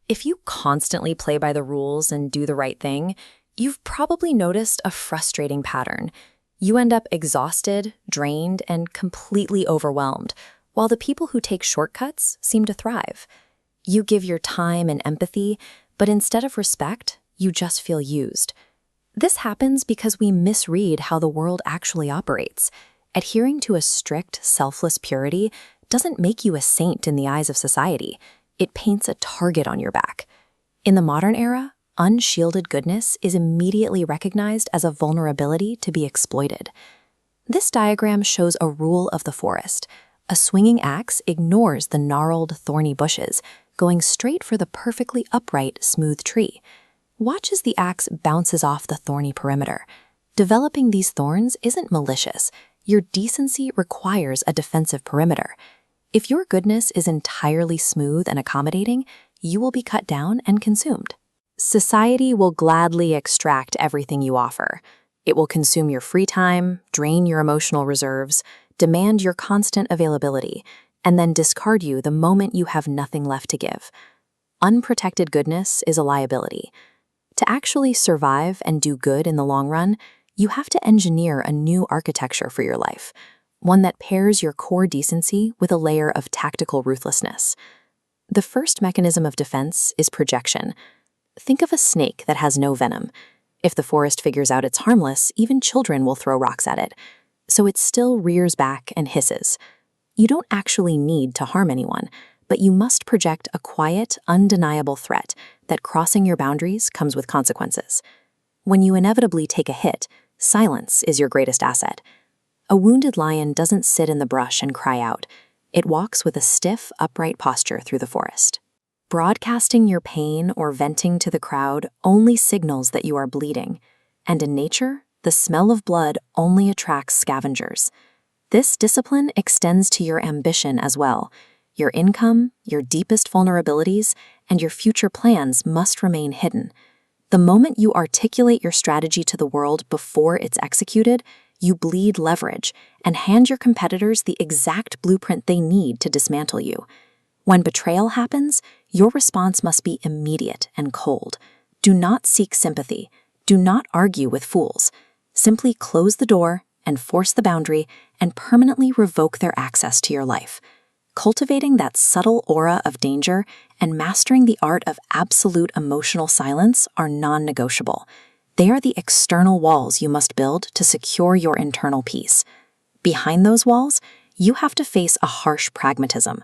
If you constantly play by the rules and do the right thing, you've probably noticed a frustrating pattern. You end up exhausted, drained, and completely overwhelmed, while the people who take shortcuts seem to thrive. You give your time and empathy, but instead of respect, you just feel used. This happens because we misread how the world actually operates. Adhering to a strict, selfless purity doesn't make you a saint in the eyes of society. It paints a target on your back. In the modern era, unshielded goodness is immediately recognized as a vulnerability to be exploited. This diagram shows a rule of the forest. A swinging axe ignores the gnarled, thorny bushes, going straight for the perfectly upright, smooth tree. Watch as the axe bounces off the thorny perimeter. Developing these thorns isn't malicious. Your decency requires a defensive perimeter. If your goodness is entirely smooth and accommodating, you will be cut down and consumed. Society will gladly extract everything you offer. It will consume your free time, drain your emotional reserves, demand your constant availability, and then discard you the moment you have nothing left to give. Unprotected goodness is a liability. To actually survive and do good in the long run, you have to engineer a new architecture for your life, one that pairs your core decency with a layer of tactical ruthlessness. The first mechanism of defense is projection. Think of a snake that has no venom. If the forest figures out it's harmless, even children will throw rocks at it. So it still rears back and hisses. You don't actually need to harm anyone, but you must project a quiet, undeniable threat that crossing your boundaries comes with consequences. When you inevitably take a hit, silence is your greatest asset. A wounded lion doesn't sit in the brush and cry out. It walks with a stiff, upright posture through the forest. Broadcasting your pain or venting to the crowd only signals that you are bleeding. And in nature, the smell of blood only attracts scavengers. This discipline extends to your ambition as well. Your income, your deepest vulnerabilities, and your future plans must remain hidden. The moment you articulate your strategy to the world before it's executed, you bleed leverage and hand your competitors the exact blueprint they need to dismantle you. When betrayal happens, your response must be immediate and cold. Do not seek sympathy. Do not argue with fools. Simply close the door, enforce the boundary, and permanently revoke their access to your life. Cultivating that subtle aura of danger and mastering the art of absolute emotional silence are non-negotiable. They are the external walls you must build to secure your internal peace. Behind those walls, you have to face a harsh pragmatism.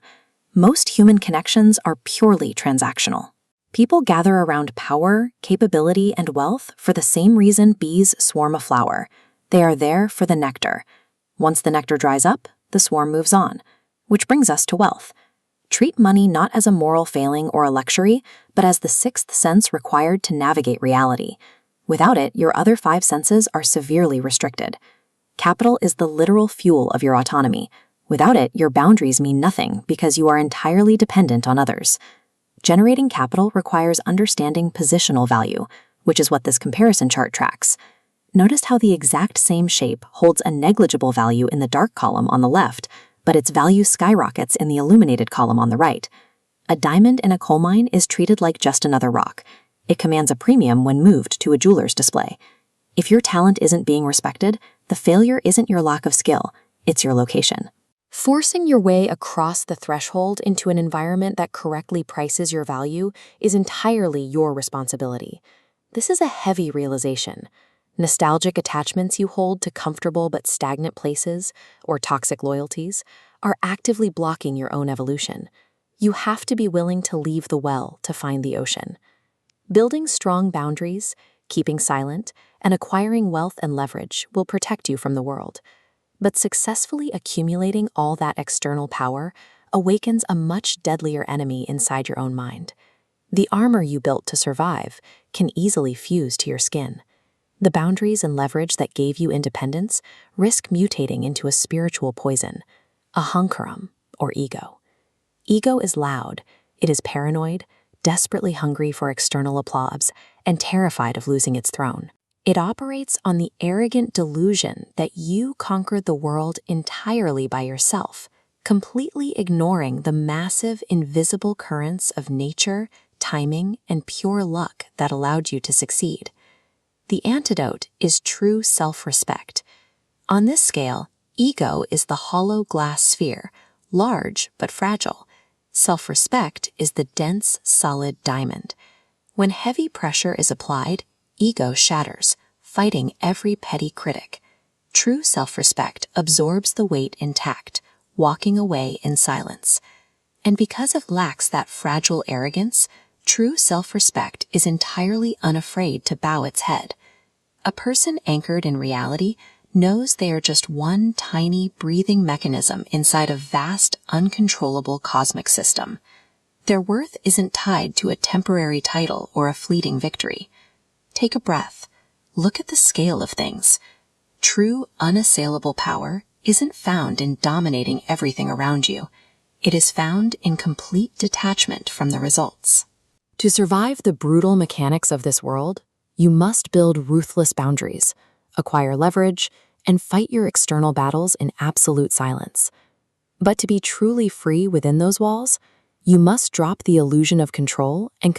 Most human connections are purely transactional. People gather around power, capability, and wealth for the same reason bees swarm a flower. They are there for the nectar. Once the nectar dries up, the swarm moves on. Which brings us to wealth. Treat money not as a moral failing or a luxury, but as the sixth sense required to navigate reality. Without it, your other five senses are severely restricted. Capital is the literal fuel of your autonomy. Without it, your boundaries mean nothing because you are entirely dependent on others. Generating capital requires understanding positional value, which is what this comparison chart tracks. Notice how the exact same shape holds a negligible value in the dark column on the left, but its value skyrockets in the illuminated column on the right. A diamond in a coal mine is treated like just another rock. It commands a premium when moved to a jeweler's display. If your talent isn't being respected, the failure isn't your lack of skill, it's your location. Forcing your way across the threshold into an environment that correctly prices your value is entirely your responsibility. This is a heavy realization. Nostalgic attachments you hold to comfortable but stagnant places, or toxic loyalties, are actively blocking your own evolution. You have to be willing to leave the well to find the ocean. Building strong boundaries, keeping silent, and acquiring wealth and leverage will protect you from the world. But successfully accumulating all that external power awakens a much deadlier enemy inside your own mind. The armor you built to survive can easily fuse to your skin. The boundaries and leverage that gave you independence risk mutating into a spiritual poison, a hunkarum, or ego. Ego is loud, it is paranoid, desperately hungry for external applause, and terrified of losing its throne. It operates on the arrogant delusion that you conquered the world entirely by yourself, completely ignoring the massive, invisible currents of nature, timing, and pure luck that allowed you to succeed. The antidote is true self-respect. On this scale, ego is the hollow glass sphere, large but fragile. Self-respect is the dense, solid diamond. When heavy pressure is applied, ego shatters, fighting every petty critic. True self-respect absorbs the weight intact, walking away in silence. And because it lacks that fragile arrogance, true self-respect is entirely unafraid to bow its head. A person anchored in reality knows they are just one tiny, breathing mechanism inside a vast, uncontrollable cosmic system. Their worth isn't tied to a temporary title or a fleeting victory. Take a breath. Look at the scale of things. True, unassailable power isn't found in dominating everything around you. It is found in complete detachment from the results. To survive the brutal mechanics of this world, you must build ruthless boundaries, acquire leverage, and fight your external battles in absolute silence. But to be truly free within those walls, you must drop the illusion of control and